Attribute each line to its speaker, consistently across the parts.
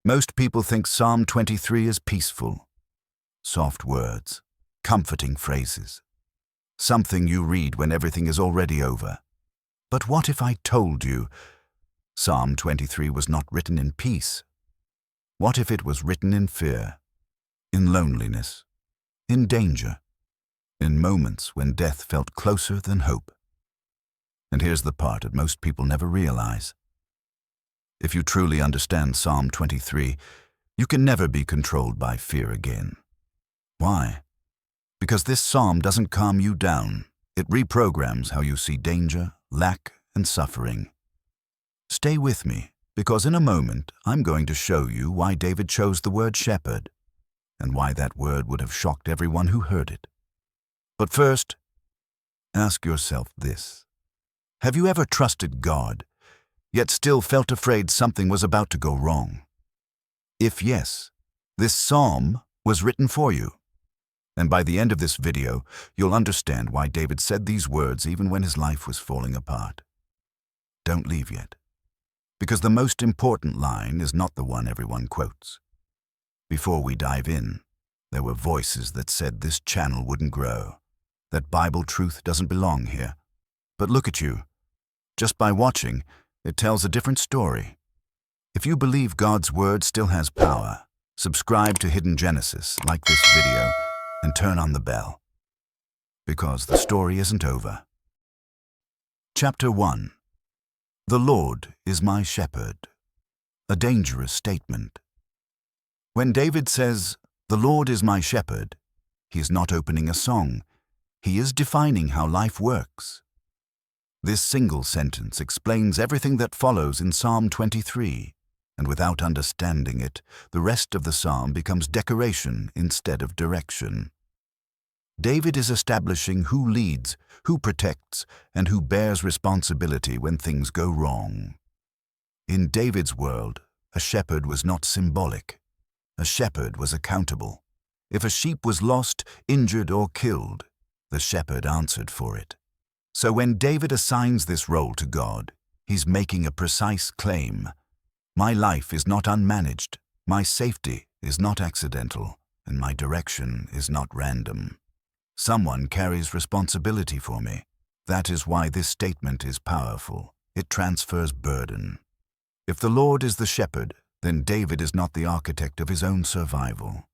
Speaker 1: Most people think Psalm 23 is peaceful. Soft words, comforting phrases. Something you read when everything is already over. But what if I told you Psalm 23 was not written in peace? What if it was written in fear, in loneliness, in danger, in moments when death felt closer than hope? And here's the part that most people never realize. If you truly understand Psalm 23, you can never be controlled by fear again. Why? Because this psalm doesn't calm you down. It reprograms how you see danger, lack, and suffering. Stay with me, because in a moment I'm going to show you why David chose the word shepherd, and why that word would have shocked everyone who heard it. But first, ask yourself this. Have you ever trusted God, yet still felt afraid something was about to go wrong? If yes, this psalm was written for you. And by the end of this video, you'll understand why David said these words even when his life was falling apart. Don't leave yet, because the most important line is not the one everyone quotes. Before we dive in, there were voices that said this channel wouldn't grow, that Bible truth doesn't belong here. But look at you. Just by watching, it tells a different story. If you believe God's word still has power, subscribe to Hidden Genesis, like this video, and turn on the bell. Because the story isn't over. Chapter 1. The Lord is my shepherd. A dangerous statement. When David says, "The Lord is my shepherd," he is not opening a song. He is defining how life works. This single sentence explains everything that follows in Psalm 23, and without understanding it, the rest of the psalm becomes decoration instead of direction. David is establishing who leads, who protects, and who bears responsibility when things go wrong. In David's world, a shepherd was not symbolic. A shepherd was accountable. If a sheep was lost, injured, or killed, the shepherd answered for it. So when David assigns this role to God, he's making a precise claim. My life is not unmanaged, my safety is not accidental, and my direction is not random. Someone carries responsibility for me. That is why this statement is powerful. It transfers burden. If the Lord is the shepherd, then David is not the architect of his own survival.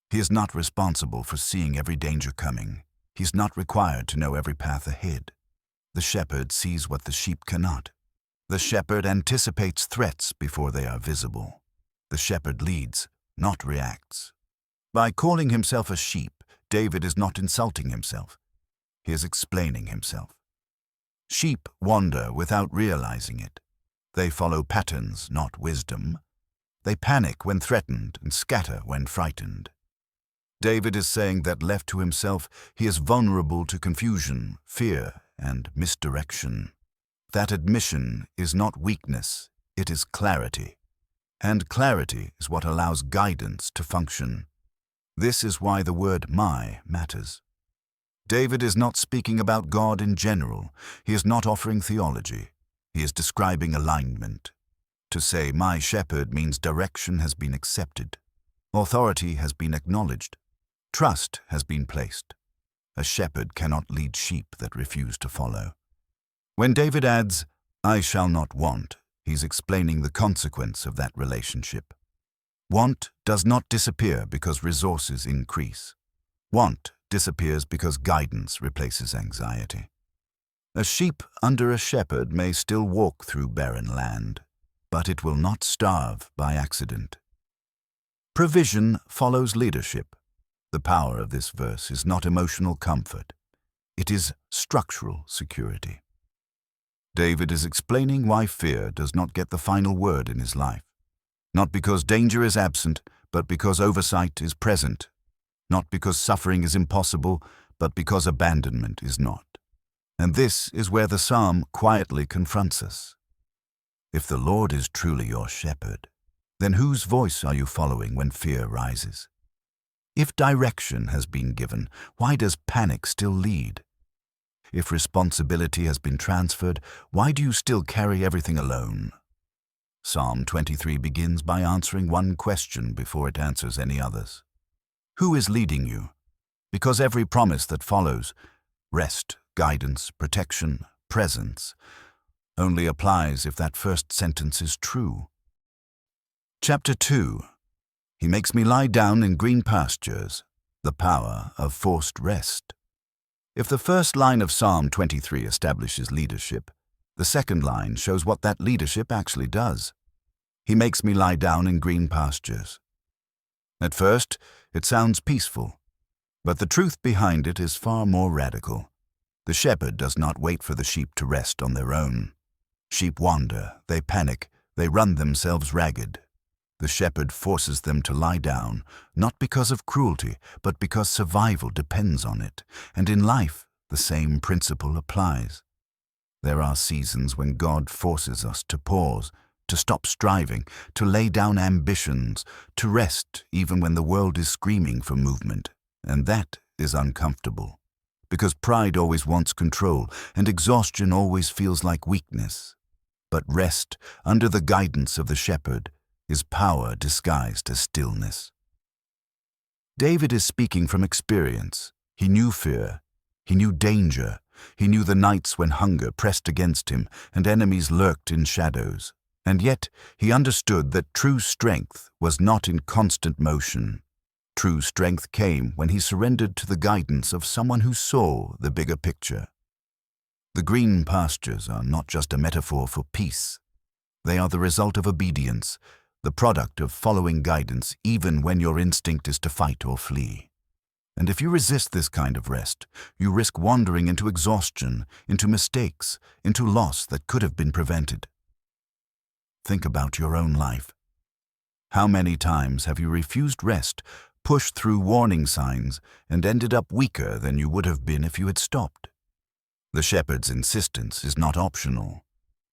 Speaker 1: He is not responsible for seeing every danger coming. He is not required to know every path ahead. The shepherd sees what the sheep cannot. The shepherd anticipates threats before they are visible. The shepherd leads, not reacts. By calling himself a sheep, David is not insulting himself. He is explaining himself. Sheep wander without realizing it. They follow patterns, not wisdom. They panic when threatened and scatter when frightened. David is saying that left to himself, he is vulnerable to confusion, fear, and misdirection. That admission is not weakness, it is clarity. And clarity is what allows guidance to function. This is why the word "my" matters. David is not speaking about God in general. He is not offering theology. He is describing alignment. To say "my shepherd" means direction has been accepted. Authority has been acknowledged. Trust has been placed. A shepherd cannot lead sheep that refuse to follow. When David adds, "I shall not want," he's explaining the consequence of that relationship. Want does not disappear because resources increase. Want disappears because guidance replaces anxiety. A sheep under a shepherd may still walk through barren land, but it will not starve by accident. Provision follows leadership. The power of this verse is not emotional comfort. It is structural security. David is explaining why fear does not get the final word in his life. Not because danger is absent, but because oversight is present. Not because suffering is impossible, but because abandonment is not. And this is where the psalm quietly confronts us. If the Lord is truly your shepherd, then whose voice are you following when fear rises? If direction has been given, why does panic still lead? If responsibility has been transferred, why do you still carry everything alone? Psalm 23 begins by answering one question before it answers any others. Who is leading you? Because every promise that follows, rest, guidance, protection, presence, only applies if that first sentence is true. Chapter 2. He makes me lie down in green pastures, the power of forced rest. If the first line of Psalm 23 establishes leadership, the second line shows what that leadership actually does. He makes me lie down in green pastures. At first, it sounds peaceful, but the truth behind it is far more radical. The shepherd does not wait for the sheep to rest on their own. Sheep wander, they panic, they run themselves ragged. The shepherd forces them to lie down, not because of cruelty, but because survival depends on it. And in life, the same principle applies. There are seasons when God forces us to pause, to stop striving, to lay down ambitions, to rest even when the world is screaming for movement. And that is uncomfortable, because pride always wants control, and exhaustion always feels like weakness. But rest, under the guidance of the shepherd, is power disguised as stillness. David is speaking from experience. He knew fear. He knew danger. He knew the nights when hunger pressed against him and enemies lurked in shadows. And yet he understood that true strength was not in constant motion. True strength came when he surrendered to the guidance of someone who saw the bigger picture. The green pastures are not just a metaphor for peace. They are the result of obedience, the product of following guidance even when your instinct is to fight or flee. And if you resist this kind of rest, you risk wandering into exhaustion, into mistakes, into loss that could have been prevented. Think about your own life. How many times have you refused rest, pushed through warning signs, and ended up weaker than you would have been if you had stopped? The shepherd's insistence is not optional.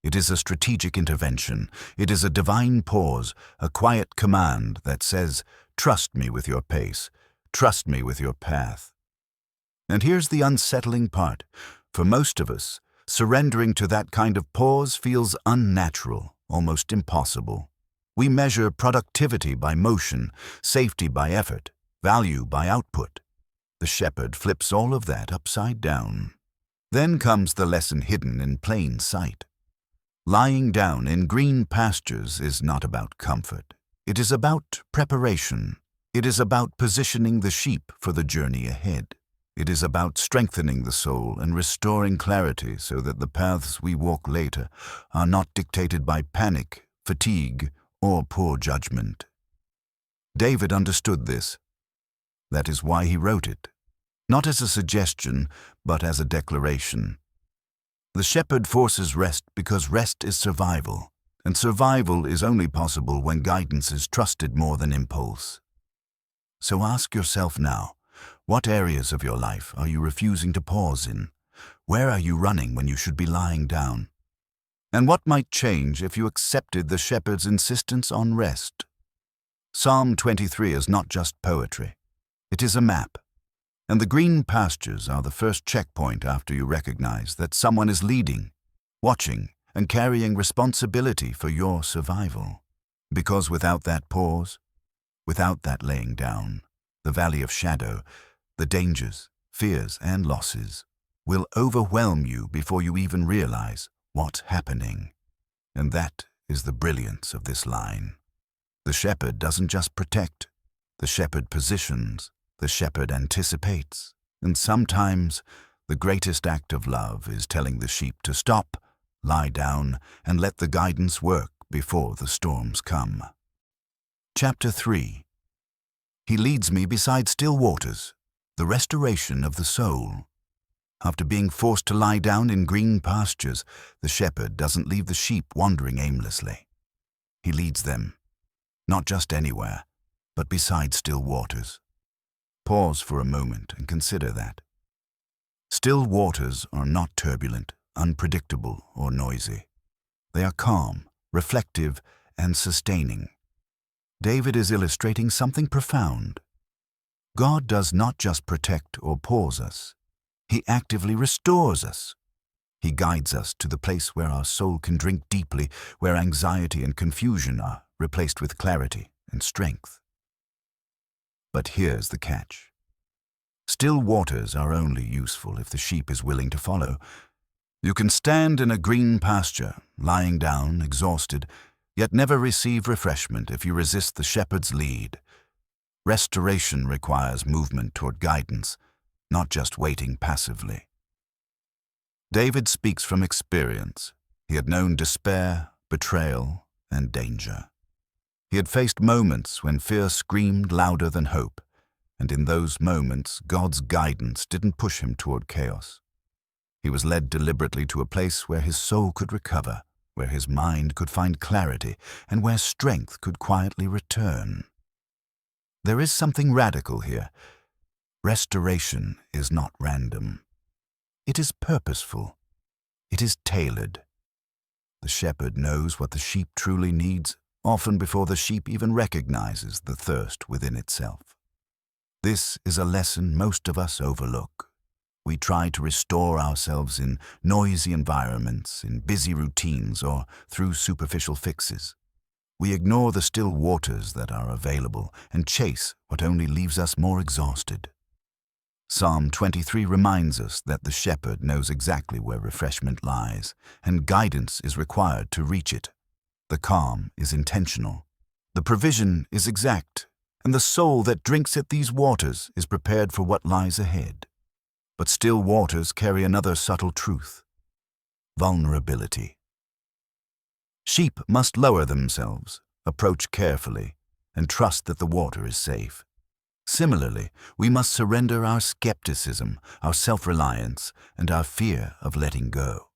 Speaker 1: It is a strategic intervention. It is a divine pause, a quiet command that says, "Trust me with your pace. Trust me with your path." And here's the unsettling part. For most of us, surrendering to that kind of pause feels unnatural, almost impossible. We measure productivity by motion, safety by effort, value by output. The shepherd flips all of that upside down. Then comes the lesson hidden in plain sight. Lying down in green pastures is not about comfort. It is about preparation. It is about positioning the sheep for the journey ahead. It is about strengthening the soul and restoring clarity so that the paths we walk later are not dictated by panic, fatigue, or poor judgment. David understood this. That is why he wrote it, not as a suggestion, but as a declaration. The shepherd forces rest because rest is survival, and survival is only possible when guidance is trusted more than impulse. So ask yourself now, what areas of your life are you refusing to pause in? Where are you running when you should be lying down? And what might change if you accepted the shepherd's insistence on rest? Psalm 23 is not just poetry. It is a map. And the green pastures are the first checkpoint after you recognize that someone is leading, watching, and carrying responsibility for your survival. Because without that pause, without that laying down, the valley of shadow, the dangers, fears, and losses will overwhelm you before you even realize what's happening. And that is the brilliance of this line. The shepherd doesn't just protect, the shepherd positions. The shepherd anticipates, and sometimes the greatest act of love is telling the sheep to stop, lie down, and let the guidance work before the storms come. Chapter 3. He leads me beside still waters, the restoration of the soul. After being forced to lie down in green pastures, the shepherd doesn't leave the sheep wandering aimlessly. He leads them, not just anywhere, but beside still waters. Pause for a moment and consider that. Still waters are not turbulent, unpredictable, or noisy. They are calm, reflective, and sustaining. David is illustrating something profound. God does not just protect or pause us. He actively restores us. He guides us to the place where our soul can drink deeply, where anxiety and confusion are replaced with clarity and strength. But here's the catch. Still waters are only useful if the sheep is willing to follow. You can stand in a green pasture, lying down, exhausted, yet never receive refreshment if you resist the shepherd's lead. Restoration requires movement toward guidance, not just waiting passively. David speaks from experience. He had known despair, betrayal, and danger. He had faced moments when fear screamed louder than hope, and in those moments, God's guidance didn't push him toward chaos. He was led deliberately to a place where his soul could recover, where his mind could find clarity, and where strength could quietly return. There is something radical here. Restoration is not random. It is purposeful. It is tailored. The shepherd knows what the sheep truly needs, often before the sheep even recognizes the thirst within itself. This is a lesson most of us overlook. We try to restore ourselves in noisy environments, in busy routines, or through superficial fixes. We ignore the still waters that are available and chase what only leaves us more exhausted. Psalm 23 reminds us that the shepherd knows exactly where refreshment lies, and guidance is required to reach it. The calm is intentional. The provision is exact, and the soul that drinks at these waters is prepared for what lies ahead. But still waters carry another subtle truth: vulnerability. Sheep must lower themselves, approach carefully, and trust that the water is safe. Similarly, we must surrender our skepticism, our self-reliance, and our fear of letting go.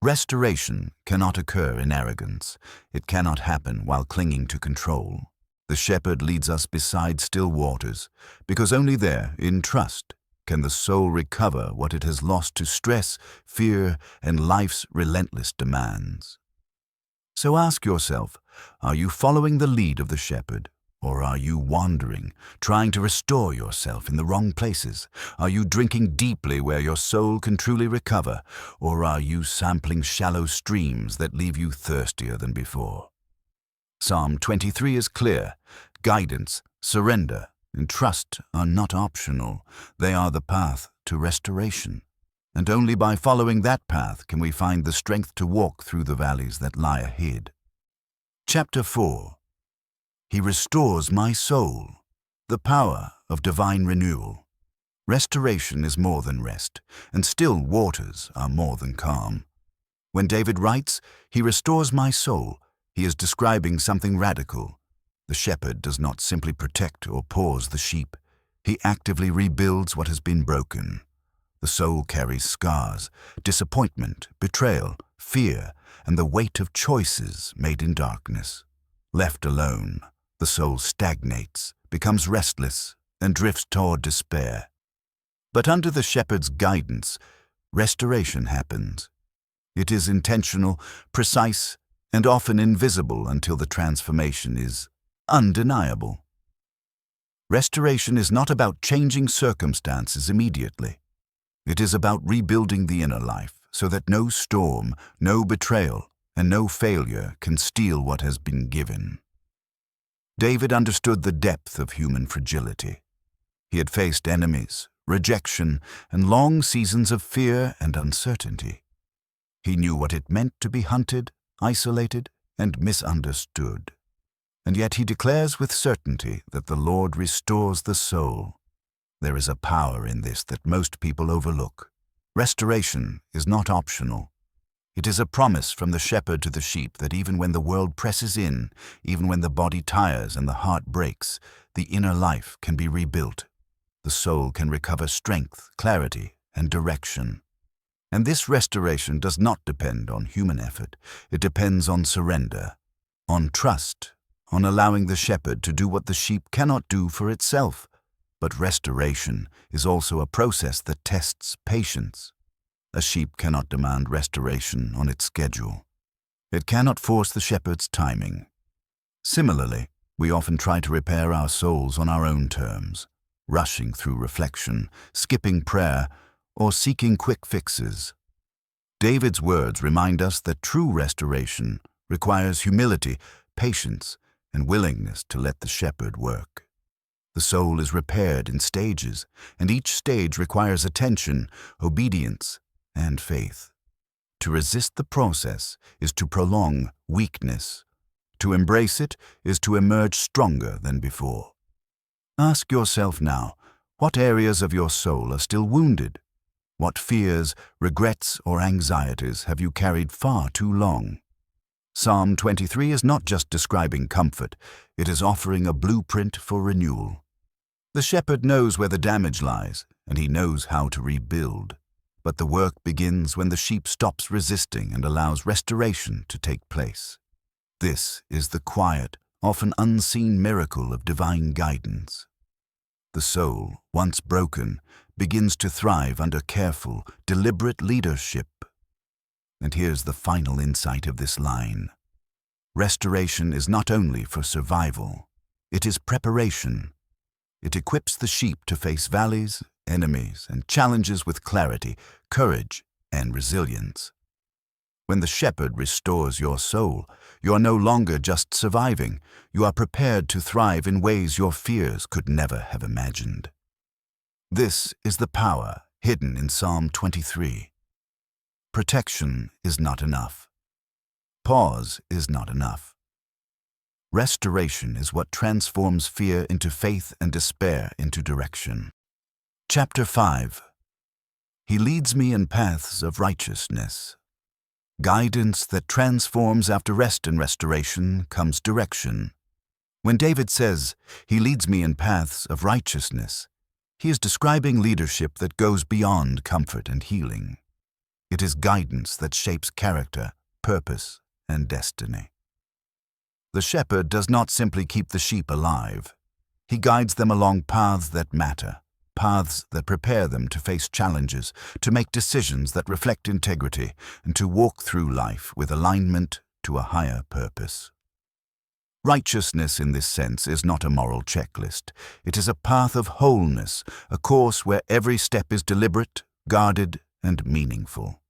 Speaker 1: Restoration cannot occur in arrogance. It cannot happen while clinging to control. The shepherd leads us beside still waters, because only there, in trust, can the soul recover what it has lost to stress, fear, and life's relentless demands. So ask yourself, are you following the lead of the shepherd? Or are you wandering, trying to restore yourself in the wrong places? Are you drinking deeply where your soul can truly recover? Or are you sampling shallow streams that leave you thirstier than before? Psalm 23 is clear. Guidance, surrender, and trust are not optional. They are the path to restoration. And only by following that path can we find the strength to walk through the valleys that lie ahead. Chapter 4. He restores my soul. The power of divine renewal. Restoration is more than rest, and still waters are more than calm. When David writes, "He restores my soul," he is describing something radical. The shepherd does not simply protect or pause the sheep. He actively rebuilds what has been broken. The soul carries scars, disappointment, betrayal, fear, and the weight of choices made in darkness. Left alone, the soul stagnates, becomes restless, and drifts toward despair. But under the shepherd's guidance, restoration happens. It is intentional, precise, and often invisible until the transformation is undeniable. Restoration is not about changing circumstances immediately. It is about rebuilding the inner life so that no storm, no betrayal, and no failure can steal what has been given. David understood the depth of human fragility. He had faced enemies, rejection, and long seasons of fear and uncertainty. He knew what it meant to be hunted, isolated, and misunderstood. And yet he declares with certainty that the Lord restores the soul. There is a power in this that most people overlook. Restoration is not optional. It is a promise from the shepherd to the sheep that even when the world presses in, even when the body tires and the heart breaks, the inner life can be rebuilt. The soul can recover strength, clarity, and direction. And this restoration does not depend on human effort. It depends on surrender, on trust, on allowing the shepherd to do what the sheep cannot do for itself. But restoration is also a process that tests patience. A sheep cannot demand restoration on its schedule. It cannot force the shepherd's timing. Similarly, we often try to repair our souls on our own terms, rushing through reflection, skipping prayer, or seeking quick fixes. David's words remind us that true restoration requires humility, patience, and willingness to let the shepherd work. The soul is repaired in stages, and each stage requires attention, obedience, and faith. To resist the process is to prolong weakness. To embrace it is to emerge stronger than before. Ask yourself now, what areas of your soul are still wounded? What fears, regrets, or anxieties have you carried far too long? Psalm 23 is not just describing comfort, it is offering a blueprint for renewal. The shepherd knows where the damage lies, and he knows how to rebuild. But the work begins when the sheep stops resisting and allows restoration to take place. This is the quiet, often unseen miracle of divine guidance. The soul, once broken, begins to thrive under careful, deliberate leadership. And here's the final insight of this line. Restoration is not only for survival, it is preparation. It equips the sheep to face valleys, enemies, and challenges with clarity, courage, and resilience. When the shepherd restores your soul, you are no longer just surviving, you are prepared to thrive in ways your fears could never have imagined. This is the power hidden in Psalm 23. Protection is not enough. Pause is not enough. Restoration is what transforms fear into faith and despair into direction. Chapter 5. He leads me in paths of righteousness. Guidance that transforms after rest and restoration comes direction. When David says, "He leads me in paths of righteousness," he is describing leadership that goes beyond comfort and healing. It is guidance that shapes character, purpose, and destiny. The shepherd does not simply keep the sheep alive. He guides them along paths that matter, paths that prepare them to face challenges, to make decisions that reflect integrity, and to walk through life with alignment to a higher purpose. Righteousness in this sense is not a moral checklist. It is a path of wholeness, a course where every step is deliberate, guarded, and meaningful.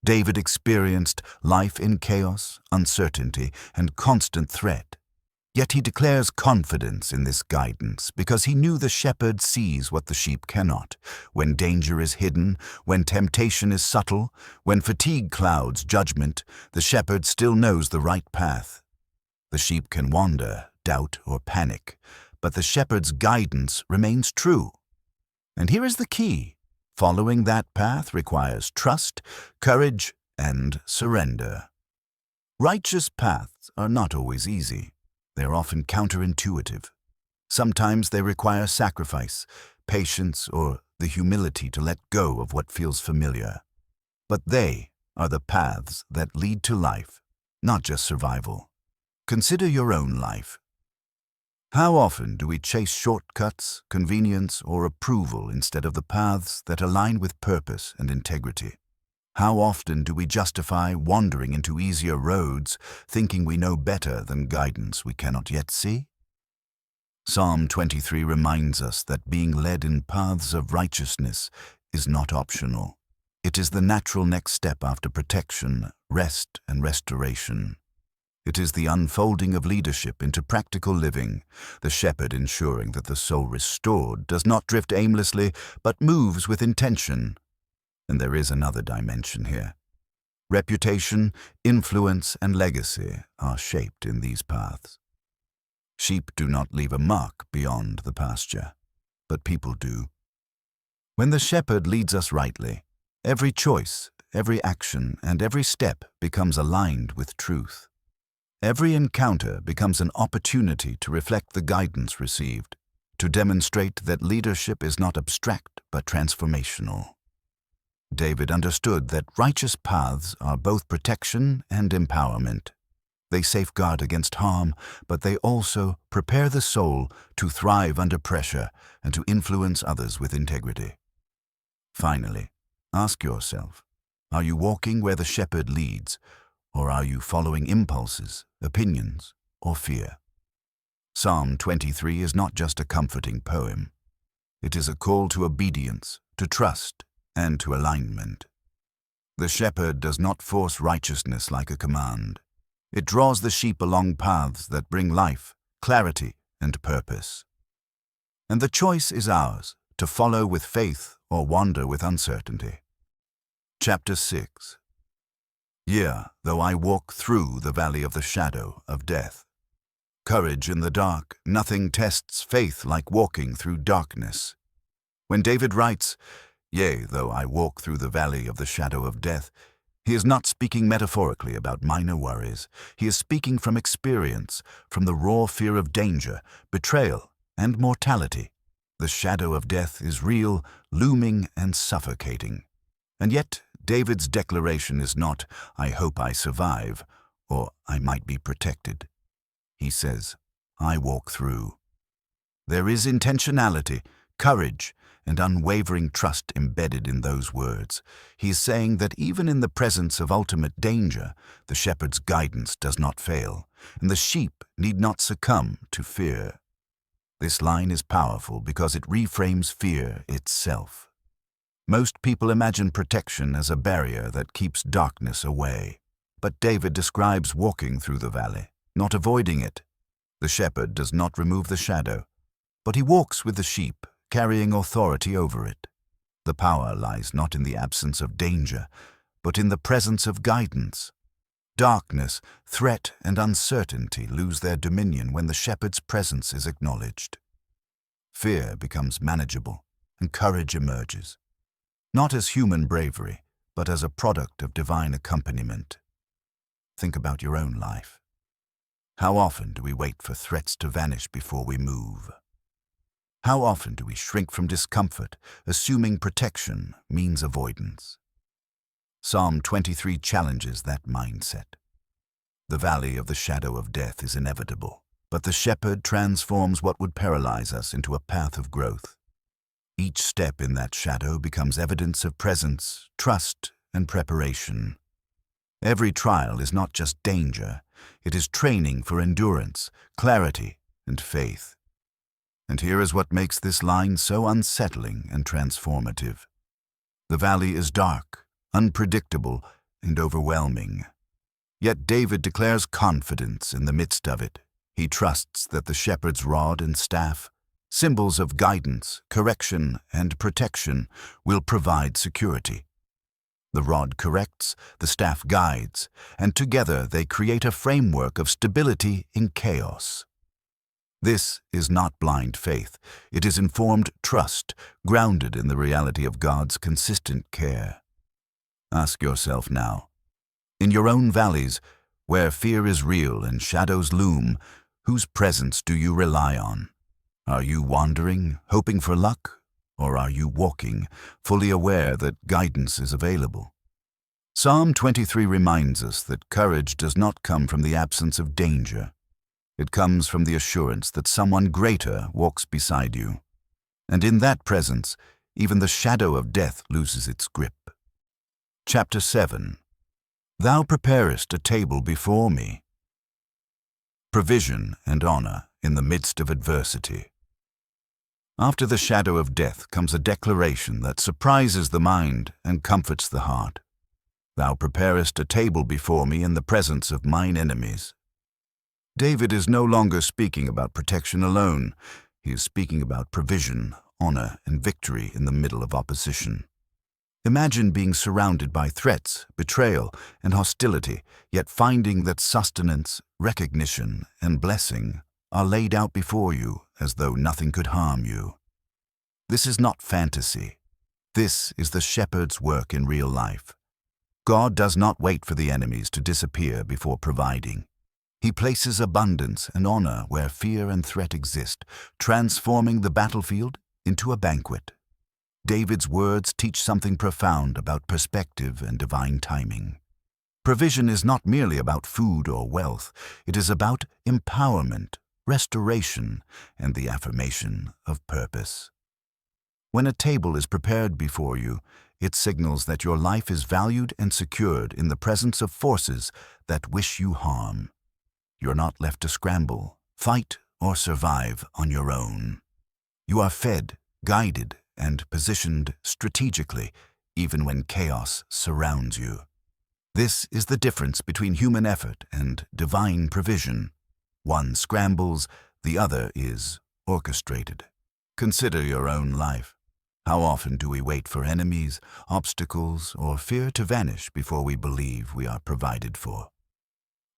Speaker 1: David experienced life in chaos, uncertainty, and constant threat. Yet he declares confidence in this guidance because he knew the shepherd sees what the sheep cannot. When danger is hidden, when temptation is subtle, when fatigue clouds judgment, the shepherd still knows the right path. The sheep can wander, doubt, or panic, but the shepherd's guidance remains true. And here is the key. Following that path requires trust, courage, and surrender. Righteous paths are not always easy. They are often counterintuitive. Sometimes they require sacrifice, patience, or the humility to let go of what feels familiar. But they are the paths that lead to life, not just survival. Consider your own life. How often do we chase shortcuts, convenience, or approval instead of the paths that align with purpose and integrity? How often do we justify wandering into easier roads, thinking we know better than guidance we cannot yet see? Psalm 23 reminds us that being led in paths of righteousness is not optional. It is the natural next step after protection, rest, and restoration. It is the unfolding of leadership into practical living, the shepherd ensuring that the soul restored does not drift aimlessly, but moves with intention. And there is another dimension here. Reputation, influence, and legacy are shaped in these paths. Sheep do not leave a mark beyond the pasture, but people do. When the shepherd leads us rightly, every choice, every action, and every step becomes aligned with truth. Every encounter becomes an opportunity to reflect the guidance received, to demonstrate that leadership is not abstract but transformational. David understood that righteous paths are both protection and empowerment. They safeguard against harm, but they also prepare the soul to thrive under pressure and to influence others with integrity. Finally, ask yourself, are you walking where the shepherd leads, or are you following impulses, opinions, or fear? Psalm 23 is not just a comforting poem. It is a call to obedience, to trust, and to alignment. The shepherd does not force righteousness like a command. It draws the sheep along paths that bring life, clarity, and purpose. And the choice is ours, to follow with faith or wander with uncertainty. Chapter 6. Yea, though I walk through the valley of the shadow of death. Courage in the dark, nothing tests faith like walking through darkness. When David writes, "Yea, though I walk through the valley of the shadow of death," he is not speaking metaphorically about minor worries. He is speaking from experience, from the raw fear of danger, betrayal, and mortality. The shadow of death is real, looming, and suffocating. And yet, David's declaration is not, "I hope I survive," or "I might be protected." He says, "I walk through." There is intentionality, courage, and unwavering trust embedded in those words. He is saying that even in the presence of ultimate danger, the shepherd's guidance does not fail, and the sheep need not succumb to fear. This line is powerful because it reframes fear itself. Most people imagine protection as a barrier that keeps darkness away. But David describes walking through the valley, not avoiding it. The shepherd does not remove the shadow, but he walks with the sheep, carrying authority over it. The power lies not in the absence of danger, but in the presence of guidance. Darkness, threat, and uncertainty lose their dominion when the shepherd's presence is acknowledged. Fear becomes manageable, and courage emerges, not as human bravery, but as a product of divine accompaniment. Think about your own life. How often do we wait for threats to vanish before we move? How often do we shrink from discomfort, assuming protection means avoidance? Psalm 23 challenges that mindset. The valley of the shadow of death is inevitable, but the shepherd transforms what would paralyze us into a path of growth. Each step in that shadow becomes evidence of presence, trust, and preparation. Every trial is not just danger, it is training for endurance, clarity, and faith. And here is what makes this line so unsettling and transformative. The valley is dark, unpredictable, and overwhelming. Yet David declares confidence in the midst of it. He trusts that the shepherd's rod and staff, symbols of guidance, correction, and protection, will provide security. The rod corrects, the staff guides, and together they create a framework of stability in chaos. This is not blind faith. It is informed trust, grounded in the reality of God's consistent care. Ask yourself now, in your own valleys, where fear is real and shadows loom, whose presence do you rely on? Are you wandering, hoping for luck, or are you walking, fully aware that guidance is available? Psalm 23 reminds us that courage does not come from the absence of danger. It comes from the assurance that someone greater walks beside you. And in that presence, even the shadow of death loses its grip. Chapter 7. Thou preparest a table before me. Provision and honor in the midst of adversity. After the shadow of death comes a declaration that surprises the mind and comforts the heart. Thou preparest a table before me in the presence of mine enemies. David is no longer speaking about protection alone. He is speaking about provision, honor, and victory in the middle of opposition. Imagine being surrounded by threats, betrayal, and hostility, yet finding that sustenance, recognition, and blessing are laid out before you as though nothing could harm you. This is not fantasy. This is the shepherd's work in real life. God does not wait for the enemies to disappear before providing. He places abundance and honor where fear and threat exist, transforming the battlefield into a banquet. David's words teach something profound about perspective and divine timing. Provision is not merely about food or wealth. It is about empowerment, restoration, and the affirmation of purpose. When a table is prepared before you, it signals that your life is valued and secured in the presence of forces that wish you harm. You're not left to scramble, fight, or survive on your own. You are fed, guided, and positioned strategically, even when chaos surrounds you. This is the difference between human effort and divine provision. One scrambles, the other is orchestrated. Consider your own life. How often do we wait for enemies, obstacles, or fear to vanish before we believe we are provided for?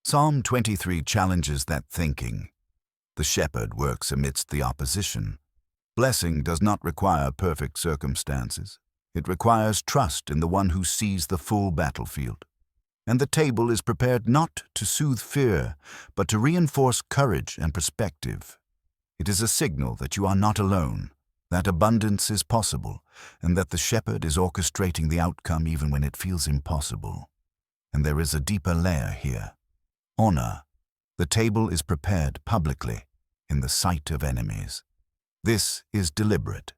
Speaker 1: Psalm 23 challenges that thinking. The shepherd works amidst the opposition. Blessing does not require perfect circumstances. It requires trust in the one who sees the full battlefield. And the table is prepared not to soothe fear, but to reinforce courage and perspective. It is a signal that you are not alone, that abundance is possible, and that the shepherd is orchestrating the outcome even when it feels impossible. And there is a deeper layer here. Honor. The table is prepared publicly, in the sight of enemies. This is deliberate.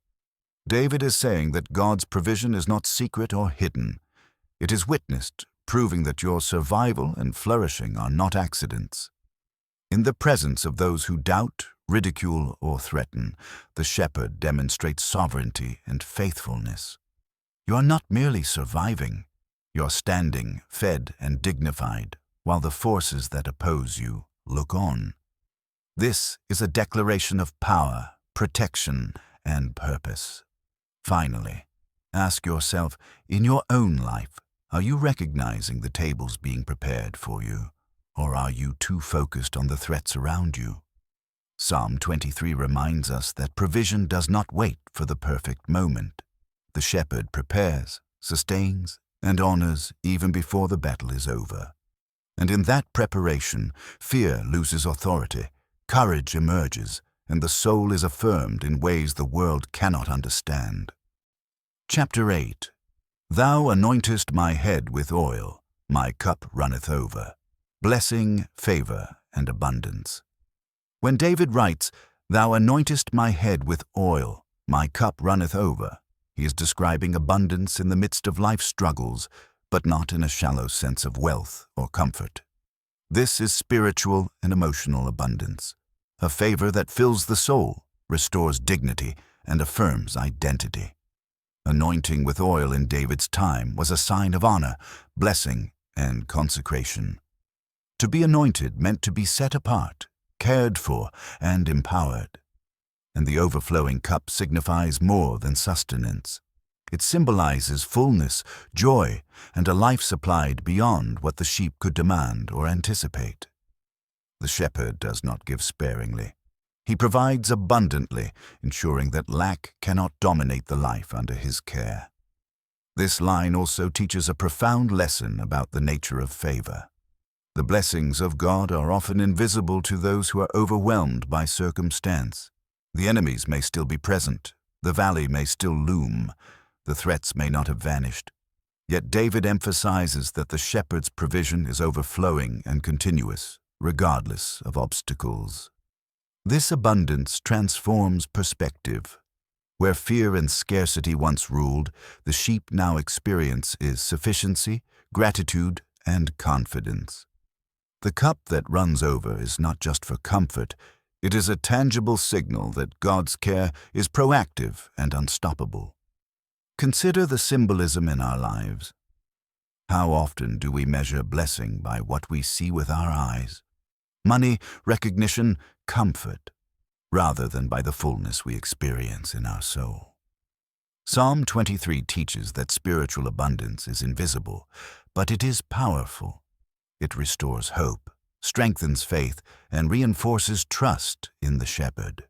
Speaker 1: David is saying that God's provision is not secret or hidden. It is witnessed, proving that your survival and flourishing are not accidents. In the presence of those who doubt, ridicule, or threaten, the shepherd demonstrates sovereignty and faithfulness. You are not merely surviving. You're standing, fed and dignified, while the forces that oppose you look on. This is a declaration of power, protection, and purpose. Finally, ask yourself, in your own life, are you recognizing the tables being prepared for you, or are you too focused on the threats around you? Psalm 23 reminds us that provision does not wait for the perfect moment. The shepherd prepares, sustains, and honors even before the battle is over. And in that preparation, fear loses authority, courage emerges, and the soul is affirmed in ways the world cannot understand. Chapter 8. Thou anointest my head with oil, my cup runneth over. Blessing, favor, and abundance. When David writes, Thou anointest my head with oil, my cup runneth over, he is describing abundance in the midst of life's struggles, but not in a shallow sense of wealth or comfort. This is spiritual and emotional abundance, a favor that fills the soul, restores dignity, and affirms identity. Anointing with oil in David's time was a sign of honor, blessing, and consecration. To be anointed meant to be set apart, cared for, and empowered. And the overflowing cup signifies more than sustenance. It symbolizes fullness, joy, and a life supplied beyond what the sheep could demand or anticipate. The shepherd does not give sparingly. He provides abundantly, ensuring that lack cannot dominate the life under his care. This line also teaches a profound lesson about the nature of favor. The blessings of God are often invisible to those who are overwhelmed by circumstance. The enemies may still be present, the valley may still loom, the threats may not have vanished. Yet David emphasizes that the shepherd's provision is overflowing and continuous, regardless of obstacles. This abundance transforms perspective. Where fear and scarcity once ruled, the sheep now experience is sufficiency, gratitude, and confidence. The cup that runs over is not just for comfort, it is a tangible signal that God's care is proactive and unstoppable. Consider the symbolism in our lives. How often do we measure blessing by what we see with our eyes? Money, recognition, comfort, rather than by the fullness we experience in our soul. Psalm 23 teaches that spiritual abundance is invisible, but it is powerful. It restores hope, strengthens faith, and reinforces trust in the shepherd.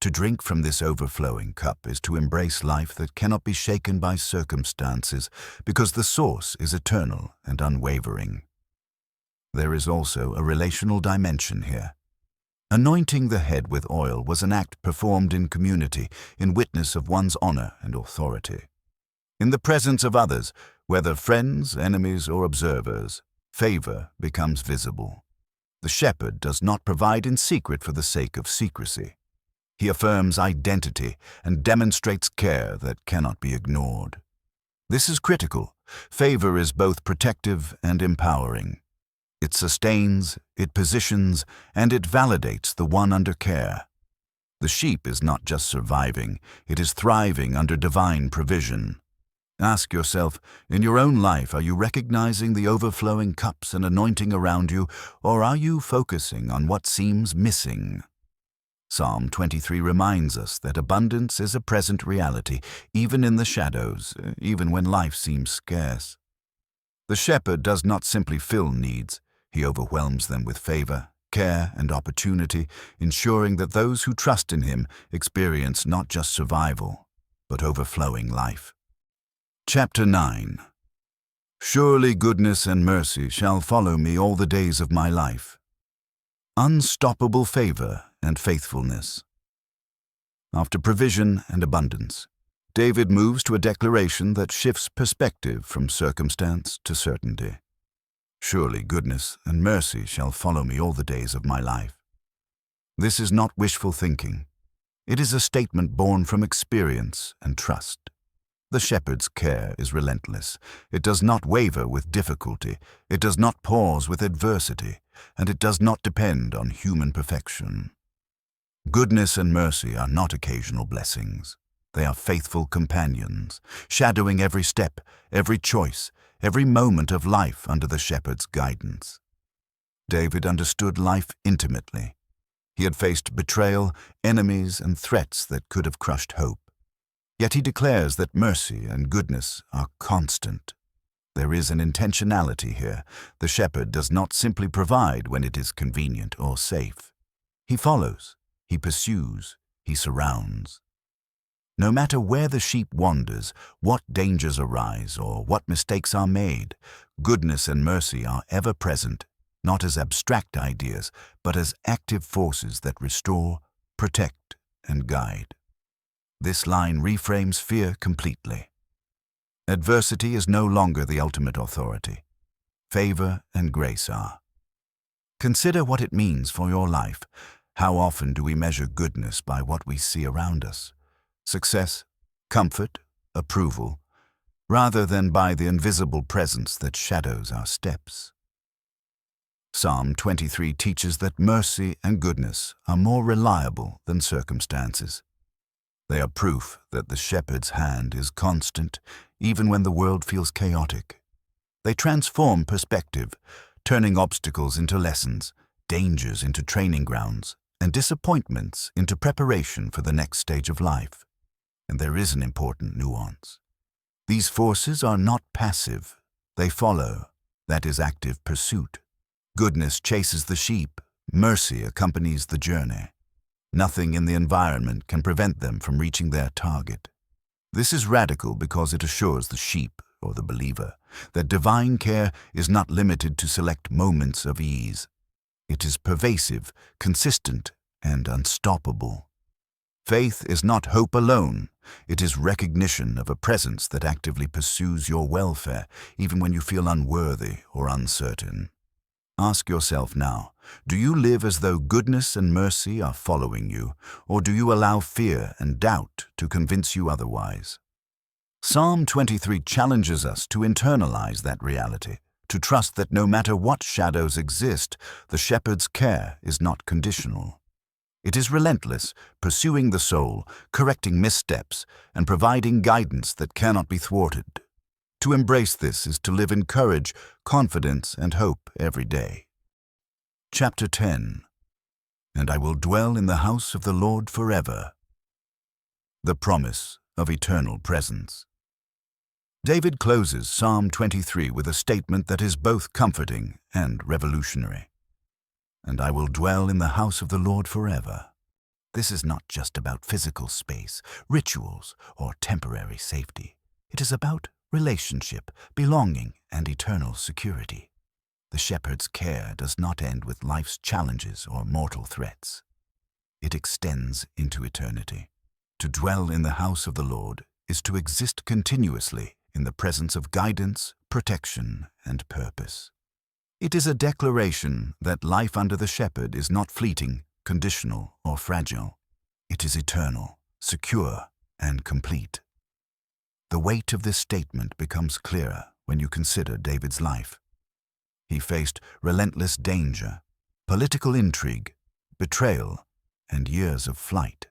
Speaker 1: To drink from this overflowing cup is to embrace life that cannot be shaken by circumstances because the source is eternal and unwavering. There is also a relational dimension here. Anointing the head with oil was an act performed in community, in witness of one's honor and authority. In the presence of others, whether friends, enemies, or observers, favor becomes visible. The shepherd does not provide in secret for the sake of secrecy. He affirms identity and demonstrates care that cannot be ignored. This is critical. Favor is both protective and empowering. It sustains, it positions, and it validates the one under care. The sheep is not just surviving, it is thriving under divine provision. Ask yourself, in your own life, are you recognizing the overflowing cups and anointing around you, or are you focusing on what seems missing? Psalm 23 reminds us that abundance is a present reality, even in the shadows, even when life seems scarce. The shepherd does not simply fill needs, he overwhelms them with favor, care, and opportunity, ensuring that those who trust in him experience not just survival, but overflowing life. Chapter 9. Surely goodness and mercy shall follow me all the days of my life. Unstoppable favor and faithfulness. After provision and abundance, David moves to a declaration that shifts perspective from circumstance to certainty. Surely goodness and mercy shall follow me all the days of my life. This is not wishful thinking. It is a statement born from experience and trust. The shepherd's care is relentless. It does not waver with difficulty. It does not pause with adversity, and it does not depend on human perfection. Goodness and mercy are not occasional blessings. They are faithful companions, shadowing every step, every choice, every moment of life under the shepherd's guidance. David understood life intimately. He had faced betrayal, enemies, and threats that could have crushed hope. Yet he declares that mercy and goodness are constant. There is an intentionality here. The shepherd does not simply provide when it is convenient or safe. He follows, he pursues, he surrounds. No matter where the sheep wanders, what dangers arise, or what mistakes are made, goodness and mercy are ever present, not as abstract ideas, but as active forces that restore, protect, and guide. This line reframes fear completely. Adversity is no longer the ultimate authority. Favor and grace are. Consider what it means for your life. How often do we measure goodness by what we see around us? Success, comfort, approval, rather than by the invisible presence that shadows our steps. Psalm 23 teaches that mercy and goodness are more reliable than circumstances. They are proof that the shepherd's hand is constant, even when the world feels chaotic. They transform perspective, turning obstacles into lessons, dangers into training grounds, and disappointments into preparation for the next stage of life. And there is an important nuance. These forces are not passive. They follow. That is active pursuit. Goodness chases the sheep. Mercy accompanies the journey. Nothing in the environment can prevent them from reaching their target. This is radical because it assures the sheep, or the believer, that divine care is not limited to select moments of ease. It is pervasive, consistent, and unstoppable. Faith is not hope alone. It is recognition of a presence that actively pursues your welfare, even when you feel unworthy or uncertain. Ask yourself now, do you live as though goodness and mercy are following you, or do you allow fear and doubt to convince you otherwise? Psalm 23 challenges us to internalize that reality, to trust that no matter what shadows exist, the shepherd's care is not conditional. It is relentless, pursuing the soul, correcting missteps, and providing guidance that cannot be thwarted. To embrace this is to live in courage, confidence, and hope every day. Chapter 10. And I will dwell in the house of the Lord forever. The promise of eternal presence. David closes Psalm 23 with a statement that is both comforting and revolutionary. And I will dwell in the house of the Lord forever. This is not just about physical space, rituals, or temporary safety. It is about relationship, belonging, and eternal security. The shepherd's care does not end with life's challenges or mortal threats. It extends into eternity. To dwell in the house of the Lord is to exist continuously in the presence of guidance, protection, and purpose. It is a declaration that life under the shepherd is not fleeting, conditional, or fragile. It is eternal, secure, and complete. The weight of this statement becomes clearer when you consider David's life. He faced relentless danger, political intrigue, betrayal, and years of flight.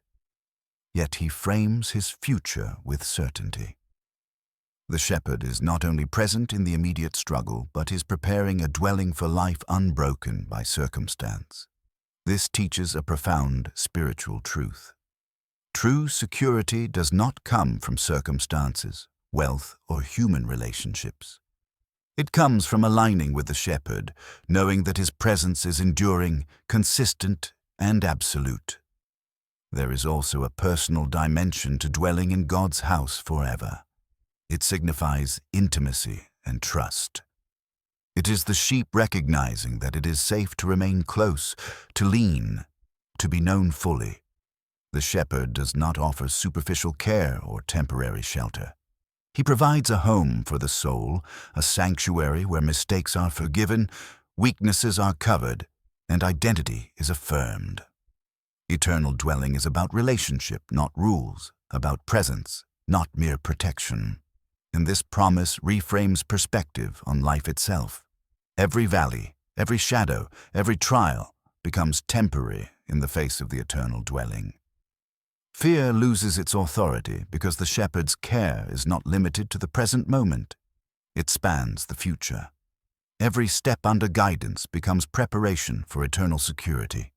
Speaker 1: Yet he frames his future with certainty. The shepherd is not only present in the immediate struggle, but is preparing a dwelling for life unbroken by circumstance. This teaches a profound spiritual truth. True security does not come from circumstances, wealth, or human relationships. It comes from aligning with the shepherd, knowing that his presence is enduring, consistent, and absolute. There is also a personal dimension to dwelling in God's house forever. It signifies intimacy and trust. It is the sheep recognizing that it is safe to remain close, to lean, to be known fully. The shepherd does not offer superficial care or temporary shelter. He provides a home for the soul, a sanctuary where mistakes are forgiven, weaknesses are covered, and identity is affirmed. Eternal dwelling is about relationship, not rules, about presence, not mere protection. And this promise reframes perspective on life itself. Every valley, every shadow, every trial becomes temporary in the face of the eternal dwelling. Fear loses its authority because the shepherd's care is not limited to the present moment. It spans the future. Every step under guidance becomes preparation for eternal security.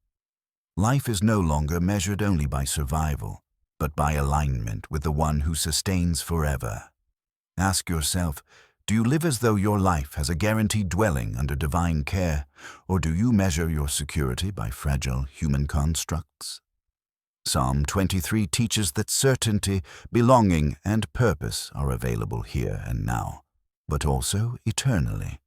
Speaker 1: Life is no longer measured only by survival, but by alignment with the one who sustains forever. Ask yourself, do you live as though your life has a guaranteed dwelling under divine care, or do you measure your security by fragile human constructs? Psalm 23 teaches that certainty, belonging, and purpose are available here and now, but also eternally.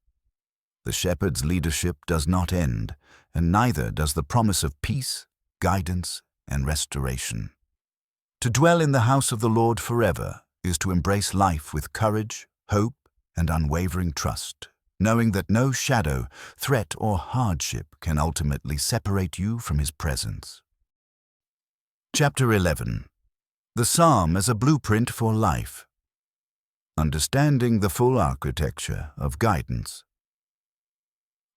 Speaker 1: The shepherd's leadership does not end, and neither does the promise of peace, guidance, and restoration. To dwell in the house of the Lord forever is to embrace life with courage, hope, and unwavering trust, knowing that no shadow, threat, or hardship can ultimately separate you from His presence. Chapter 11. The Psalm as a Blueprint for Life. Understanding the full architecture of guidance.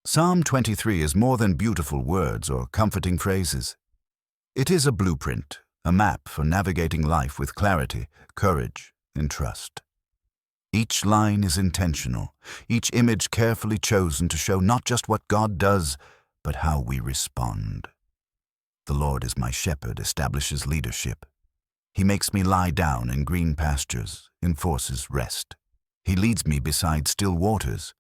Speaker 1: Psalm 23 is more than beautiful words or comforting phrases. It is a blueprint, a map for navigating life with clarity, courage, and trust. Each line is intentional, each image carefully chosen to show not just what God does, but how we respond. The Lord is my shepherd establishes leadership. He makes me lie down in green pastures, enforces rest. He leads me beside still waters,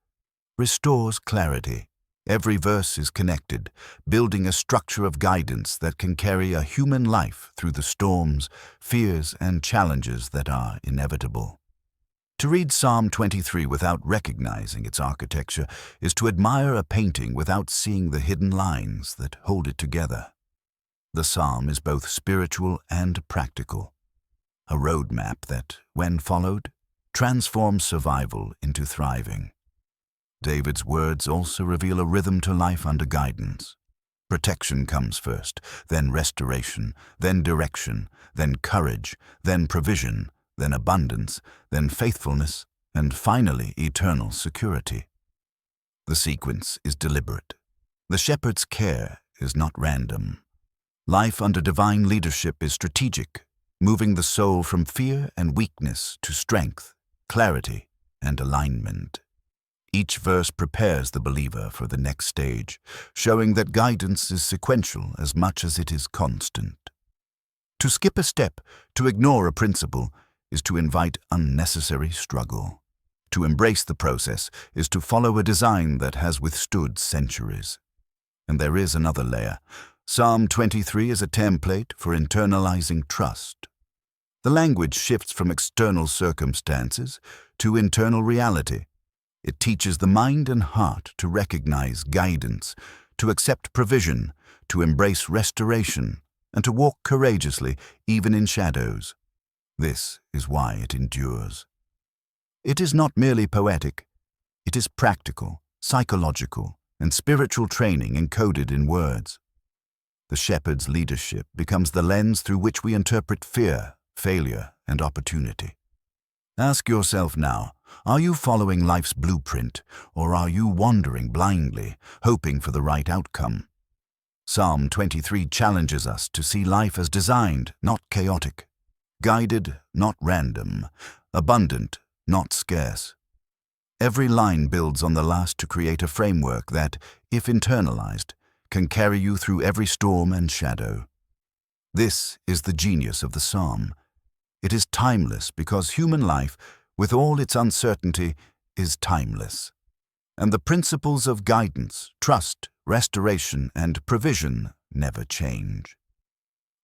Speaker 1: restores clarity. Every verse is connected, building a structure of guidance that can carry a human life through the storms, fears, and challenges that are inevitable. To read Psalm 23 without recognizing its architecture is to admire a painting without seeing the hidden lines that hold it together. The psalm is both spiritual and practical, a roadmap that, when followed, transforms survival into thriving. David's words also reveal a rhythm to life under guidance. Protection comes first, then restoration, then direction, then courage, then provision, then abundance, then faithfulness, and finally eternal security. The sequence is deliberate. The shepherd's care is not random. Life under divine leadership is strategic, moving the soul from fear and weakness to strength, clarity, and alignment. Each verse prepares the believer for the next stage, showing that guidance is sequential as much as it is constant. To skip a step, to ignore a principle, is to invite unnecessary struggle. To embrace the process is to follow a design that has withstood centuries. And there is another layer. Psalm 23 is a template for internalizing trust. The language shifts from external circumstances to internal reality. It teaches the mind and heart to recognize guidance, to accept provision, to embrace restoration, and to walk courageously even in shadows. This is why it endures. It is not merely poetic. It is practical, psychological, and spiritual training encoded in words. The shepherd's leadership becomes the lens through which we interpret fear, failure, and opportunity. Ask yourself now, are you following life's blueprint, or are you wandering blindly, hoping for the right outcome? Psalm 23 challenges us to see life as designed, not chaotic, guided, not random, abundant, not scarce. Every line builds on the last to create a framework that, if internalized, can carry you through every storm and shadow. This is the genius of the psalm. It is timeless because human life, with all its uncertainty, is timeless. And the principles of guidance, trust, restoration, and provision never change.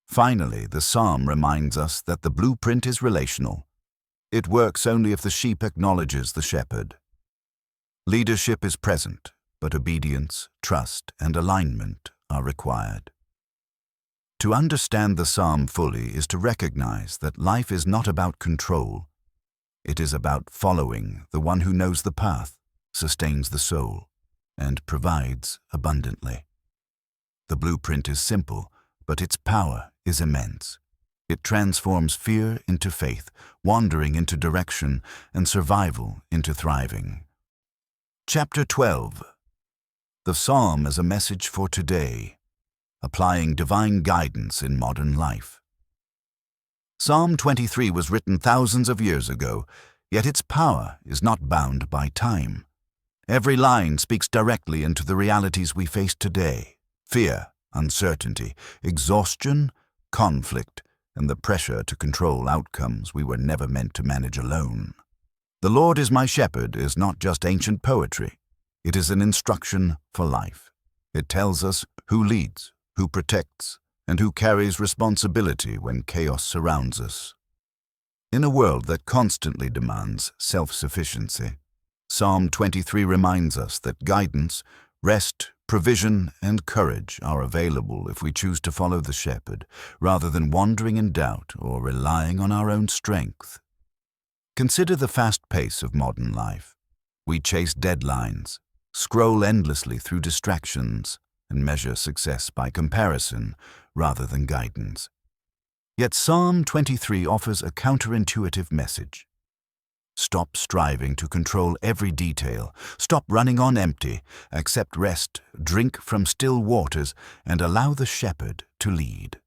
Speaker 1: Finally, the psalm reminds us that the blueprint is relational. It works only if the sheep acknowledges the shepherd. Leadership is present, but obedience, trust, and alignment are required. To understand the psalm fully is to recognize that life is not about control. It is about following the one who knows the path, sustains the soul, and provides abundantly. The blueprint is simple, but its power is immense. It transforms fear into faith, wandering into direction, and survival into thriving. Chapter 12. The Psalm as a message for today, applying divine guidance in modern life. Psalm 23 was written thousands of years ago, yet its power is not bound by time. Every line speaks directly into the realities we face today: fear, uncertainty, exhaustion, conflict, and the pressure to control outcomes we were never meant to manage alone. "The Lord is my shepherd" is not just ancient poetry. It is an instruction for life. It tells us who leads, who protects, and who carries responsibility when chaos surrounds us. In a world that constantly demands self-sufficiency, Psalm 23 reminds us that guidance, rest, provision, and courage are available if we choose to follow the shepherd, rather than wandering in doubt or relying on our own strength. Consider the fast pace of modern life. We chase deadlines, scroll endlessly through distractions, and measure success by comparison rather than guidance. Yet Psalm 23 offers a counterintuitive message. Stop striving to control every detail. Stop running on empty. Accept rest, drink from still waters, and allow the shepherd to lead.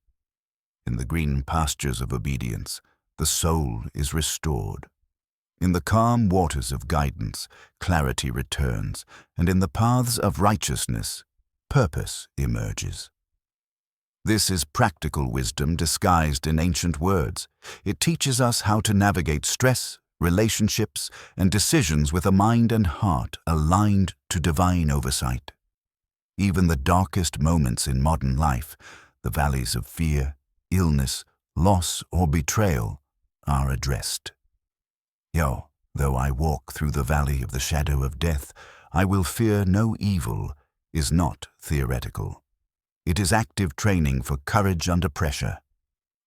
Speaker 1: In the green pastures of obedience, the soul is restored. In the calm waters of guidance, clarity returns, and in the paths of righteousness, purpose emerges. This is practical wisdom disguised in ancient words. It teaches us how to navigate stress, relationships, and decisions with a mind and heart aligned to divine oversight. Even the darkest moments in modern life, the valleys of fear, illness, loss, or betrayal, are addressed. Though I walk through the valley of the shadow of death, I will fear no evil, is not theoretical. It is active training for courage under pressure.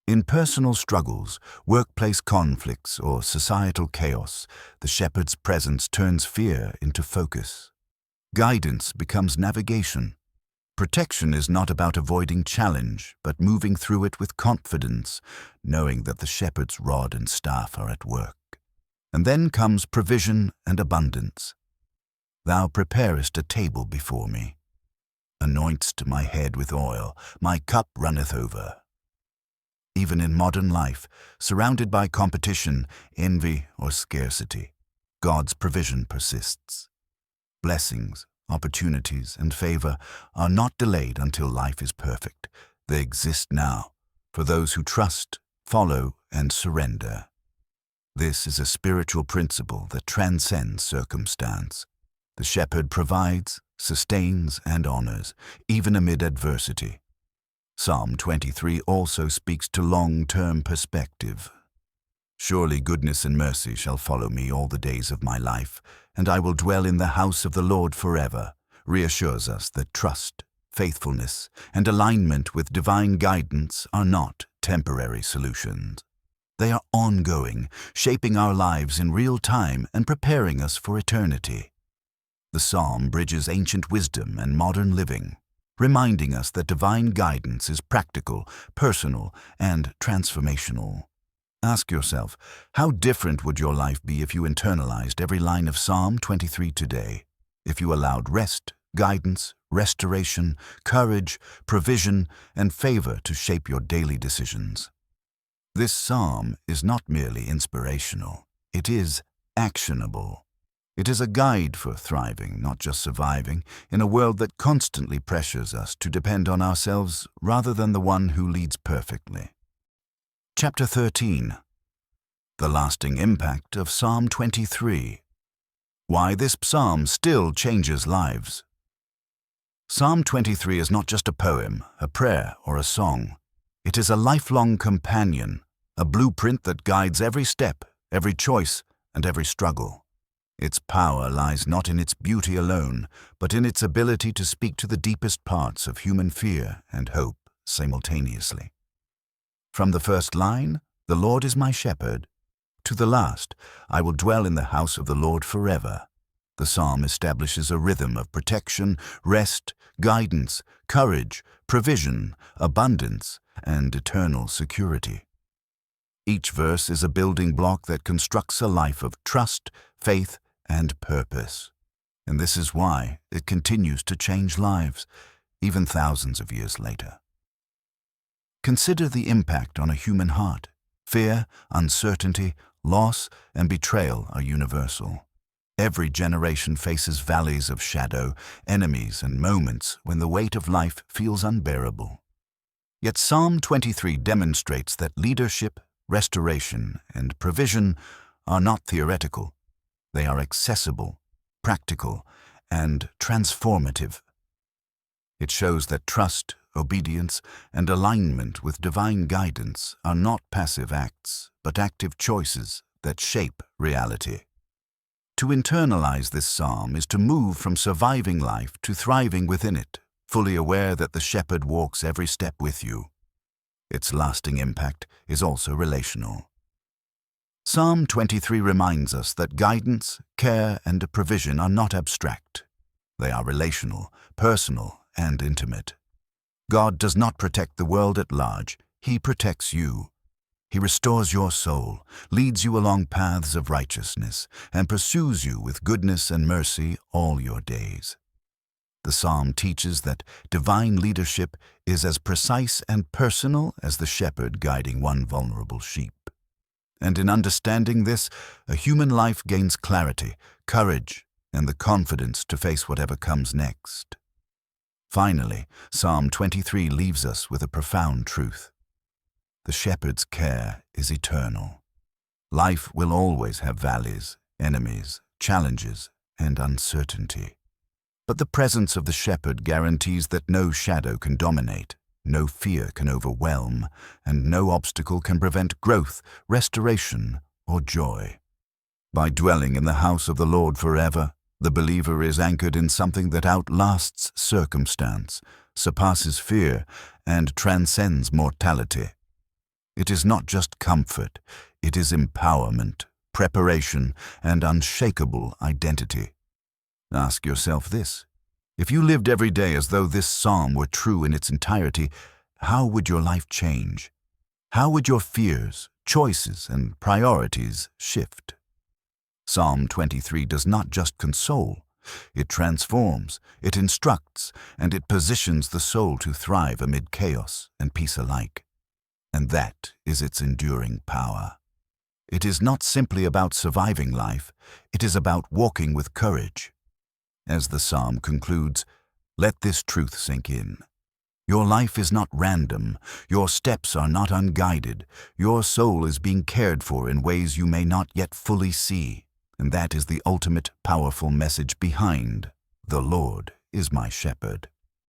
Speaker 1: In personal struggles, workplace conflicts, or societal chaos, the shepherd's presence turns fear into focus. Guidance becomes navigation. Protection is not about avoiding challenge, but moving through it with confidence, knowing that the shepherd's rod and staff are at work. And then comes provision and abundance. Thou preparest a table before me. Anointst my head with oil, my cup runneth over. Even in modern life, surrounded by competition, envy, or scarcity, God's provision persists. Blessings, opportunities, and favor are not delayed until life is perfect. They exist now, for those who trust, follow, and surrender. This is a spiritual principle that transcends circumstance. The shepherd provides, sustains, and honors, even amid adversity. Psalm 23 also speaks to long-term perspective. Surely goodness and mercy shall follow me all the days of my life, and I will dwell in the house of the Lord forever, reassures us that trust, faithfulness, and alignment with divine guidance are not temporary solutions. They are ongoing, shaping our lives in real time and preparing us for eternity. The psalm bridges ancient wisdom and modern living, reminding us that divine guidance is practical, personal, and transformational. Ask yourself, how different would your life be if you internalized every line of Psalm 23 today? If you allowed rest, guidance, restoration, courage, provision, and favor to shape your daily decisions? This psalm is not merely inspirational. It is actionable. It is a guide for thriving, not just surviving, in a world that constantly pressures us to depend on ourselves rather than the one who leads perfectly. Chapter 13. The lasting impact of Psalm 23. Why this psalm still changes lives. Psalm 23 is not just a poem, a prayer, or a song. It is a lifelong companion, a blueprint that guides every step, every choice, and every struggle. Its power lies not in its beauty alone, but in its ability to speak to the deepest parts of human fear and hope simultaneously. From the first line, "The Lord is my shepherd," to the last, "I will dwell in the house of the Lord forever," the psalm establishes a rhythm of protection, rest, guidance, courage, provision, abundance, and eternal security. Each verse is a building block that constructs a life of trust, faith, and purpose. And this is why it continues to change lives, even thousands of years later. Consider the impact on a human heart. Fear, uncertainty, loss, and betrayal are universal. Every generation faces valleys of shadow, enemies, and moments when the weight of life feels unbearable. Yet Psalm 23 demonstrates that leadership, restoration, and provision are not theoretical. They are accessible, practical, and transformative. It shows that trust, obedience, and alignment with divine guidance are not passive acts, but active choices that shape reality. To internalize this psalm is to move from surviving life to thriving within it, fully aware that the shepherd walks every step with you. Its lasting impact is also relational. Psalm 23 reminds us that guidance, care, and provision are not abstract. They are relational, personal, and intimate. God does not protect the world at large. He protects you. He restores your soul, leads you along paths of righteousness, and pursues you with goodness and mercy all your days. The psalm teaches that divine leadership is as precise and personal as the shepherd guiding one vulnerable sheep. And in understanding this, a human life gains clarity, courage, and the confidence to face whatever comes next. Finally, Psalm 23 leaves us with a profound truth. The shepherd's care is eternal. Life will always have valleys, enemies, challenges, and uncertainty. But the presence of the shepherd guarantees that no shadow can dominate, no fear can overwhelm, and no obstacle can prevent growth, restoration, or joy. By dwelling in the house of the Lord forever, the believer is anchored in something that outlasts circumstance, surpasses fear, and transcends mortality. It is not just comfort, it is empowerment, preparation, and unshakable identity. Ask yourself this: if you lived every day as though this psalm were true in its entirety, how would your life change? How would your fears, choices, and priorities shift? Psalm 23 does not just console. It transforms, it instructs, and it positions the soul to thrive amid chaos and peace alike. And that is its enduring power. It is not simply about surviving life, it is about walking with courage. As the psalm concludes, let this truth sink in. Your life is not random, your steps are not unguided, your soul is being cared for in ways you may not yet fully see. And that is the ultimate powerful message behind "The Lord is my shepherd."